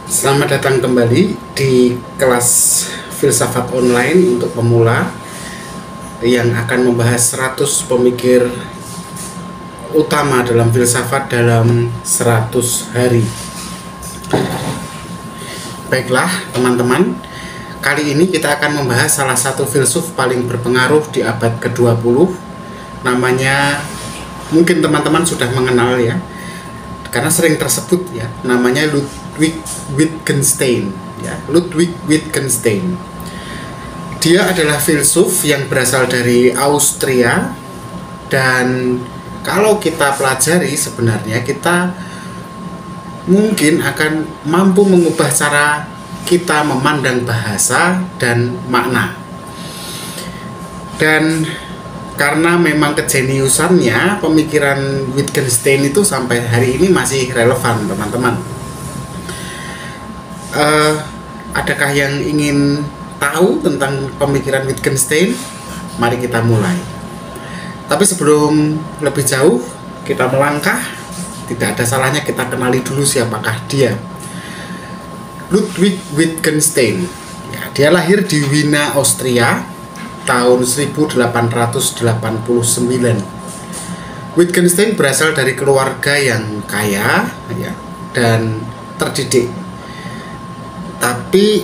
Selamat datang kembali di kelas filsafat online untuk pemula yang akan membahas 100 pemikir utama dalam filsafat dalam 100 hari. Baiklah teman-teman, kali ini kita akan membahas salah satu filsuf paling berpengaruh di abad ke-20. Namanya mungkin teman-teman sudah mengenal ya, karena sering tersebut ya, namanya Ludwig Wittgenstein ya, Ludwig Wittgenstein. Dia adalah filsuf yang berasal dari Austria, dan kalau kita pelajari sebenarnya kita mungkin akan mampu mengubah cara kita memandang bahasa dan makna. Dan karena memang kejeniusannya, pemikiran Wittgenstein itu sampai hari ini masih relevan teman-teman. Adakah yang ingin tahu tentang pemikiran Wittgenstein? Mari kita mulai. Tapi sebelum lebih jauh kita melangkah, tidak ada salahnya kita kenali dulu siapakah dia. Ludwig Wittgenstein ya, dia lahir di Wina, Austria tahun 1889. Wittgenstein berasal dari keluarga yang kaya ya, dan terdidik. Tapi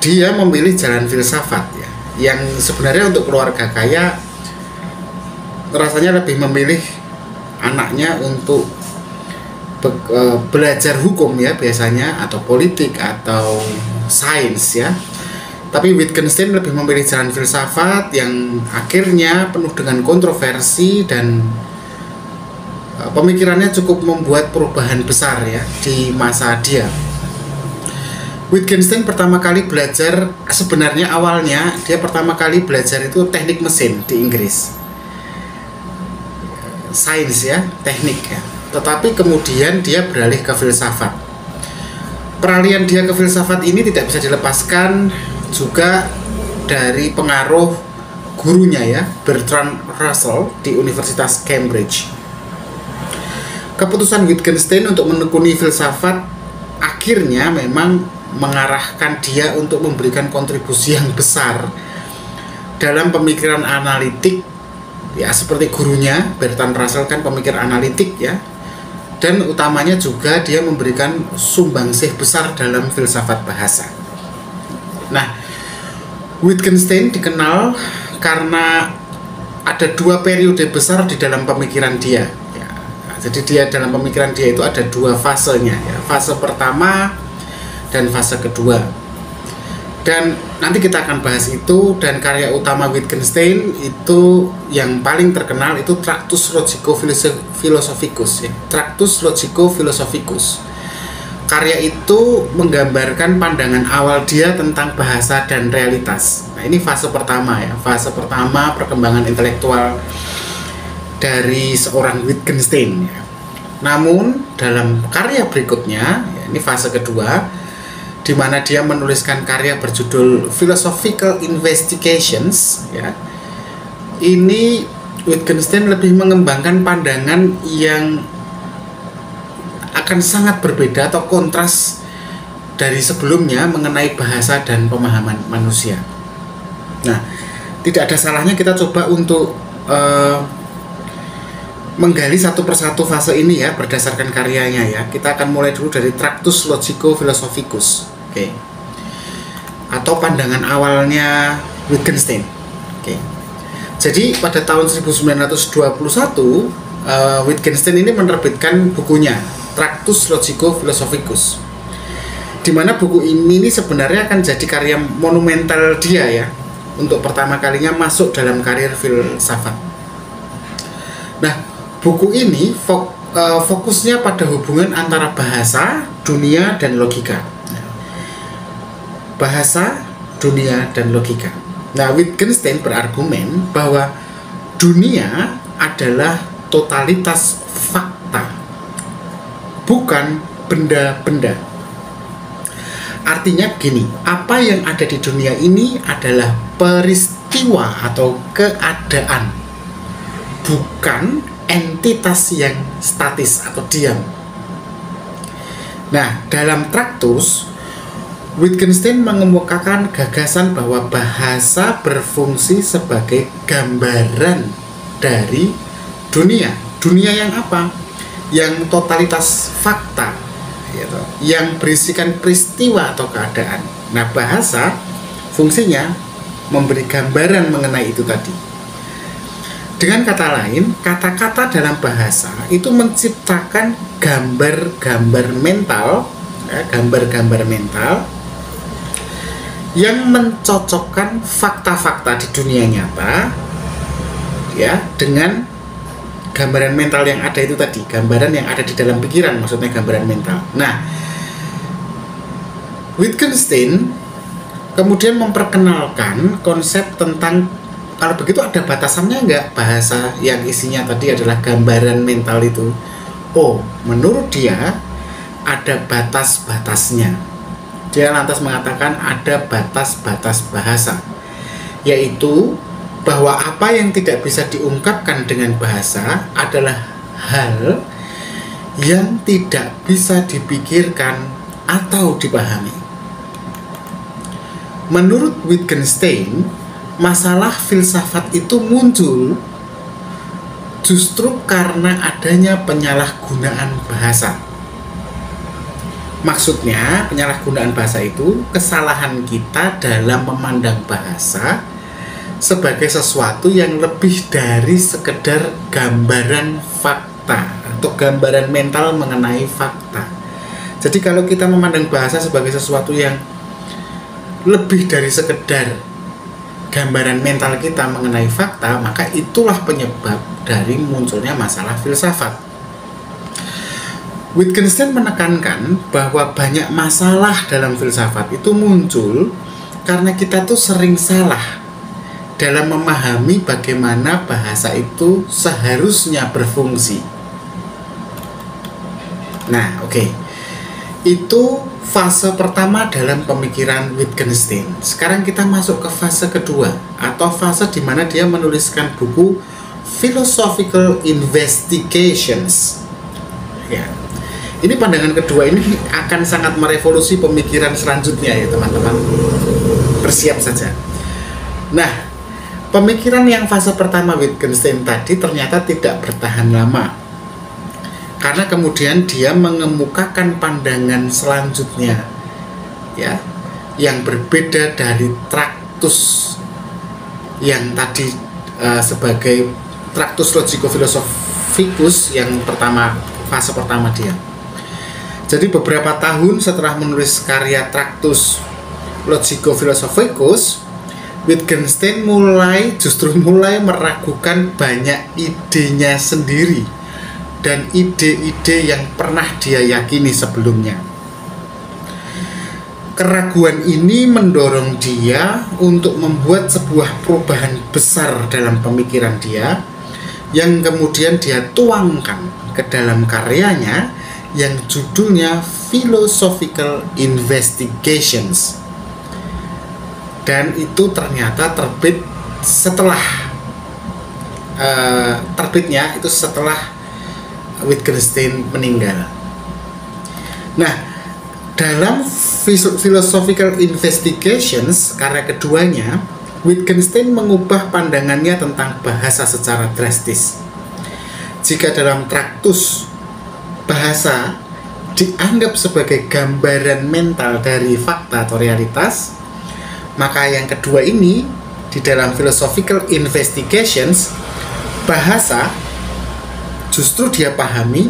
dia memilih jalan filsafat ya, yang sebenarnya untuk keluarga kaya rasanya lebih memilih anaknya untuk belajar hukum ya biasanya, atau politik atau sains ya. Tapi Wittgenstein lebih memilih jalan filsafat yang akhirnya penuh dengan kontroversi, dan pemikirannya cukup membuat perubahan besar ya di masa dia. Wittgenstein pertama kali belajar, sebenarnya awalnya dia pertama kali belajar itu teknik mesin di Inggris, sains ya, teknik ya. Tetapi kemudian dia beralih ke filsafat. Peralihan dia ke filsafat ini tidak bisa dilepaskan juga dari pengaruh gurunya ya, Bertrand Russell di Universitas Cambridge. Keputusan Wittgenstein untuk menekuni filsafat akhirnya memang mengarahkan dia untuk memberikan kontribusi yang besar dalam pemikiran analitik ya, seperti gurunya Bertrand Russell kan pemikir analitik ya, dan utamanya juga dia memberikan sumbangsih besar dalam filsafat bahasa. Nah, Wittgenstein dikenal karena ada dua periode besar di dalam pemikiran dia ya. Jadi dia dalam pemikiran dia itu ada dua fasenya ya, fase pertama dan fase kedua. Dan nanti kita akan bahas itu. Dan karya utama Wittgenstein itu yang paling terkenal itu Tractus Logico Philosophicus ya, Tractus Logico Philosophicus. Karya itu menggambarkan pandangan awal dia tentang bahasa dan realitas. Nah, ini fase pertama ya, fase pertama perkembangan intelektual dari seorang Wittgenstein ya. Namun dalam karya berikutnya ya, ini fase kedua, di mana dia menuliskan karya berjudul Philosophical Investigations ya. Ini Wittgenstein lebih mengembangkan pandangan yang akan sangat berbeda atau kontras dari sebelumnya mengenai bahasa dan pemahaman manusia. Nah, tidak ada salahnya kita coba untuk menggali satu persatu fase ini ya, berdasarkan karyanya ya. Kita akan mulai dulu dari Tractus Logico Philosophicus, oke, atau pandangan awalnya Wittgenstein. Oke. Jadi pada tahun 1921 Wittgenstein ini menerbitkan bukunya Tractus Logico Philosophicus, di mana buku ini sebenarnya akan jadi karya monumental dia ya, untuk pertama kalinya masuk dalam karir filsafat. Nah, buku ini fokusnya pada hubungan antara bahasa, dunia, dan logika. Bahasa, dunia, dan logika. Nah, Wittgenstein berargumen bahwa dunia adalah totalitas fakta, bukan benda-benda. Artinya gini, apa yang ada di dunia ini adalah peristiwa atau keadaan, bukan entitas yang statis atau diam. Nah, dalam Traktus, Wittgenstein mengemukakan gagasan bahwa bahasa berfungsi sebagai gambaran dari dunia. Dunia yang apa? Yang totalitas fakta, gitu, yang berisikan peristiwa atau keadaan. Nah, bahasa fungsinya memberi gambaran mengenai itu tadi. Dengan kata lain, kata-kata dalam bahasa itu menciptakan gambar-gambar mental, gambar-gambar mental yang mencocokkan fakta-fakta di dunia nyata, ya, dengan gambaran mental yang ada itu tadi, gambaran yang ada di dalam pikiran, maksudnya gambaran mental. Nah, Wittgenstein kemudian memperkenalkan konsep tentang, kalau begitu ada batasannya nggak bahasa yang isinya tadi adalah gambaran mental itu? Oh, menurut dia ada batas-batasnya. Dia lantas mengatakan ada batas-batas bahasa, yaitu bahwa apa yang tidak bisa diungkapkan dengan bahasa adalah hal yang tidak bisa dipikirkan atau dipahami. Menurut Wittgenstein, masalah filsafat itu muncul justru karena adanya penyalahgunaan bahasa. Maksudnya, penyalahgunaan bahasa itu kesalahan kita dalam memandang bahasa sebagai sesuatu yang lebih dari sekedar gambaran fakta atau gambaran mental mengenai fakta. Jadi kalau kita memandang bahasa sebagai sesuatu yang lebih dari sekedar gambaran mental kita mengenai fakta, maka itulah penyebab dari munculnya masalah filsafat. Wittgenstein menekankan bahwa banyak masalah dalam filsafat itu muncul karena kita tuh sering salah dalam memahami bagaimana bahasa itu seharusnya berfungsi. Nah, oke. Itu fase pertama dalam pemikiran Wittgenstein. Sekarang kita masuk ke fase kedua, atau fase di mana dia menuliskan buku Philosophical Investigations. Ya. Ini pandangan kedua ini akan sangat merevolusi pemikiran selanjutnya ya teman-teman. Bersiap saja. Nah, pemikiran yang fase pertama Wittgenstein tadi ternyata tidak bertahan lama, karena kemudian dia mengemukakan pandangan selanjutnya, ya, yang berbeda dari Traktus yang tadi sebagai Traktus Logico-Philosophicus yang pertama, fase pertama dia. Jadi beberapa tahun setelah menulis karya Traktus Logico-Philosophicus, Wittgenstein justru mulai meragukan banyak idenya sendiri dan ide-ide yang pernah dia yakini sebelumnya. Keraguan ini mendorong dia untuk membuat sebuah perubahan besar dalam pemikiran dia, yang kemudian dia tuangkan ke dalam karyanya yang judulnya Philosophical Investigations. Dan itu ternyata terbit setelah terbitnya itu setelah Wittgenstein meninggal. Nah, dalam Philosophical Investigations, karya keduanya, Wittgenstein mengubah pandangannya tentang bahasa secara drastis. Jika dalam Traktus bahasa dianggap sebagai gambaran mental dari fakta atau realitas, maka yang kedua ini, di dalam Philosophical Investigations, bahasa justru dia pahami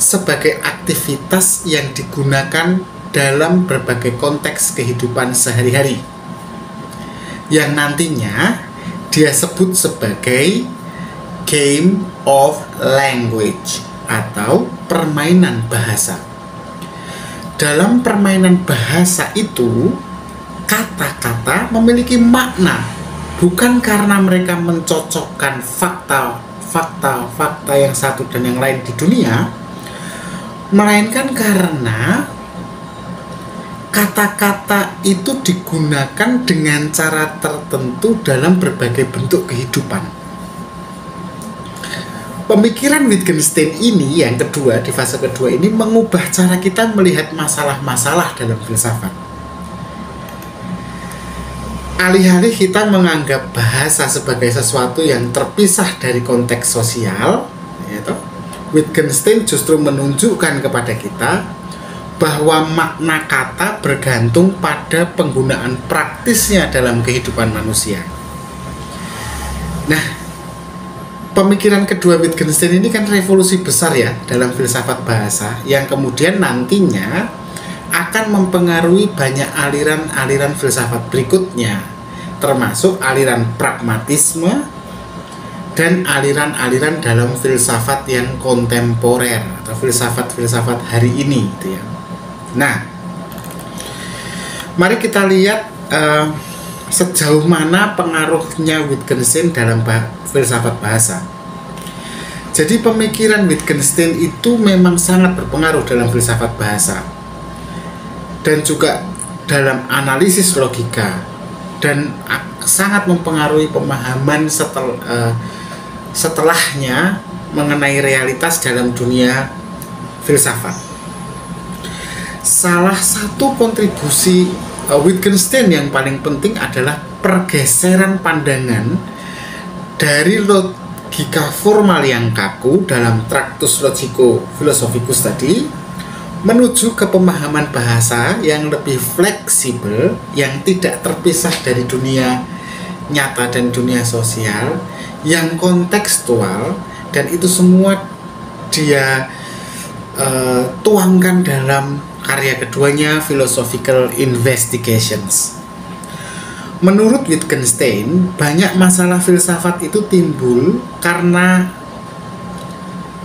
sebagai aktivitas yang digunakan dalam berbagai konteks kehidupan sehari-hari, yang nantinya dia sebut sebagai game of language atau permainan bahasa. Dalam permainan bahasa itu, kata-kata memiliki makna bukan karena mereka mencocokkan fakta yang satu dan yang lain di dunia, melainkan karena kata-kata itu digunakan dengan cara tertentu dalam berbagai bentuk kehidupan. Pemikiran Wittgenstein ini yang kedua, di fase kedua ini, mengubah cara kita melihat masalah-masalah dalam filsafat. Alih-alih kita menganggap bahasa sebagai sesuatu yang terpisah dari konteks sosial, yaitu Wittgenstein justru menunjukkan kepada kita bahwa makna kata bergantung pada penggunaan praktisnya dalam kehidupan manusia. Nah, pemikiran kedua Wittgenstein ini kan revolusi besar ya dalam filsafat bahasa, yang kemudian nantinya akan mempengaruhi banyak aliran-aliran filsafat berikutnya, termasuk aliran pragmatisme dan aliran-aliran dalam filsafat yang kontemporer atau filsafat-filsafat hari ini gitu ya. Nah, mari kita lihat sejauh mana pengaruhnya Wittgenstein dalam filsafat bahasa. Jadi pemikiran Wittgenstein itu memang sangat berpengaruh dalam filsafat bahasa dan juga dalam analisis logika, dan sangat mempengaruhi pemahaman setelahnya mengenai realitas dalam dunia filsafat. Salah satu kontribusi Wittgenstein yang paling penting adalah pergeseran pandangan dari logika formal yang kaku dalam Tractus Logico Philosophicus tadi menuju ke pemahaman bahasa yang lebih fleksibel, yang tidak terpisah dari dunia nyata dan dunia sosial, yang kontekstual, dan itu semua dia tuangkan dalam karya keduanya, Philosophical Investigations. Menurut Wittgenstein, banyak masalah filsafat itu timbul karena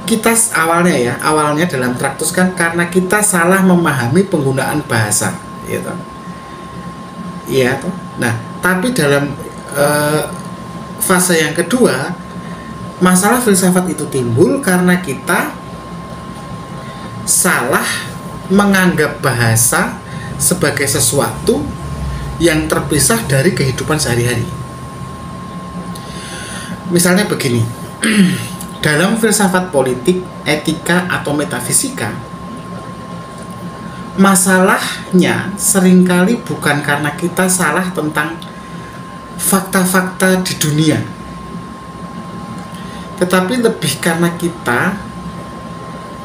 kita awalnya dalam Traktus kan karena kita salah memahami penggunaan bahasa, gitu. Iya, toh. Nah, tapi dalam fase yang kedua, masalah filsafat itu timbul karena kita salah menganggap bahasa sebagai sesuatu yang terpisah dari kehidupan sehari-hari. Misalnya begini, dalam filsafat politik, etika, atau metafisika, masalahnya seringkali bukan karena kita salah tentang fakta-fakta di dunia, tetapi lebih karena kita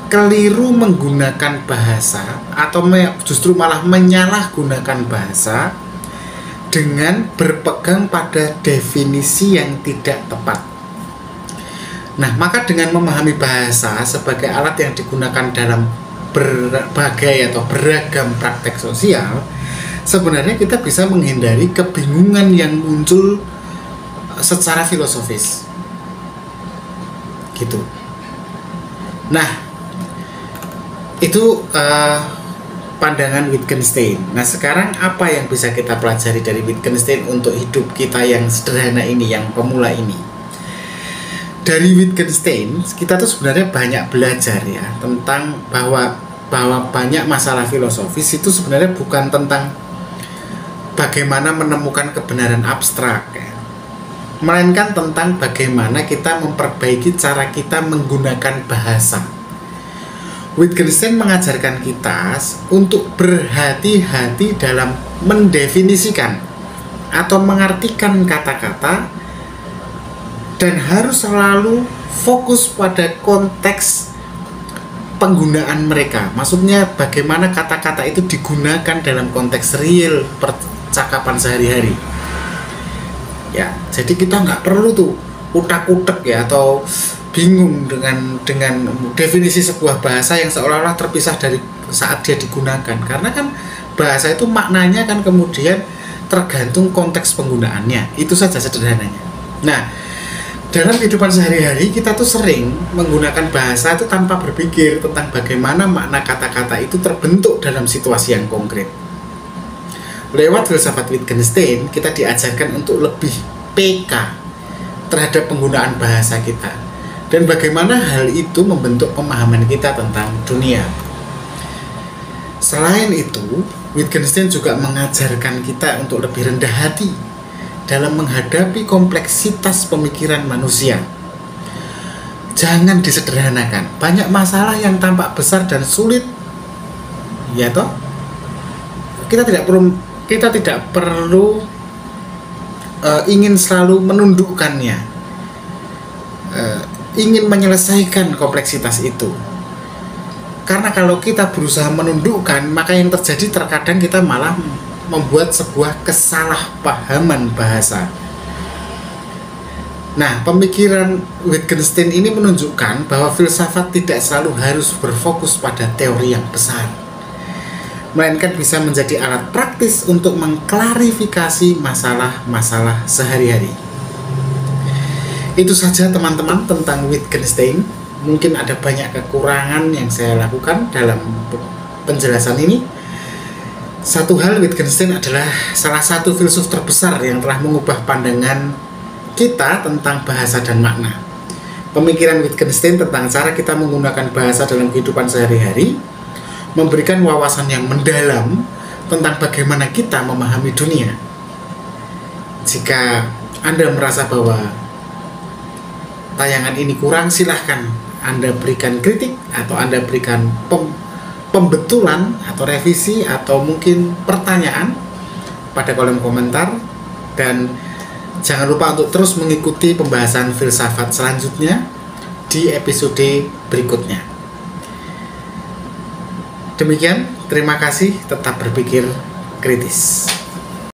keliru menggunakan bahasa atau justru malah menyalahgunakan bahasa dengan berpegang pada definisi yang tidak tepat. Nah, maka dengan memahami bahasa sebagai alat yang digunakan dalam berbagai atau beragam praktek sosial, sebenarnya kita bisa menghindari kebingungan yang muncul secara filosofis. Gitu. Nah, itu pandangan Wittgenstein. Nah, sekarang apa yang bisa kita pelajari dari Wittgenstein untuk hidup kita yang sederhana ini, yang pemula ini? Dari Wittgenstein, kita tuh sebenarnya banyak belajar ya tentang bahwa banyak masalah filosofis itu sebenarnya bukan tentang bagaimana menemukan kebenaran abstrak ya, melainkan tentang bagaimana kita memperbaiki cara kita menggunakan bahasa. Wittgenstein mengajarkan kita untuk berhati-hati dalam mendefinisikan atau mengartikan kata-kata dan harus selalu fokus pada konteks penggunaan mereka. Maksudnya bagaimana kata-kata itu digunakan dalam konteks real percakapan sehari-hari. Ya, jadi kita nggak perlu tuh utak-utak ya atau bingung dengan definisi sebuah bahasa yang seolah-olah terpisah dari saat dia digunakan, karena kan bahasa itu maknanya kan kemudian tergantung konteks penggunaannya. Itu saja sederhananya. Nah, dalam kehidupan sehari-hari kita tuh sering menggunakan bahasa itu tanpa berpikir tentang bagaimana makna kata-kata itu terbentuk dalam situasi yang konkret. Lewat filsafat Wittgenstein kita diajarkan untuk lebih peka terhadap penggunaan bahasa kita, dan bagaimana hal itu membentuk pemahaman kita tentang dunia. Selain itu, Wittgenstein juga mengajarkan kita untuk lebih rendah hati dalam menghadapi kompleksitas pemikiran manusia. jangan disederhanakan. Banyak masalah yang tampak besar dan sulit, ya toh. Kita tidak perlu ingin selalu menundukkannya, ingin menyelesaikan kompleksitas itu. Karena kalau kita berusaha menundukkan, maka yang terjadi terkadang kita malah membuat sebuah kesalahpahaman bahasa. Nah, pemikiran Wittgenstein ini menunjukkan bahwa filsafat tidak selalu harus berfokus pada teori yang besar, melainkan bisa menjadi alat praktis untuk mengklarifikasi masalah-masalah sehari-hari. Itu saja teman-teman tentang Wittgenstein. Mungkin ada banyak kekurangan yang saya lakukan dalam penjelasan ini. Satu hal, Wittgenstein adalah salah satu filsuf terbesar yang telah mengubah pandangan kita tentang bahasa dan makna. Pemikiran Wittgenstein tentang cara kita menggunakan bahasa dalam kehidupan sehari-hari memberikan wawasan yang mendalam tentang bagaimana kita memahami dunia. Jika Anda merasa bahwa tayangan ini kurang, silahkan Anda berikan kritik atau Anda berikan pembetulan atau revisi atau mungkin pertanyaan pada kolom komentar. Dan jangan lupa untuk terus mengikuti pembahasan filsafat selanjutnya di episode berikutnya. Demikian, terima kasih, tetap berpikir kritis.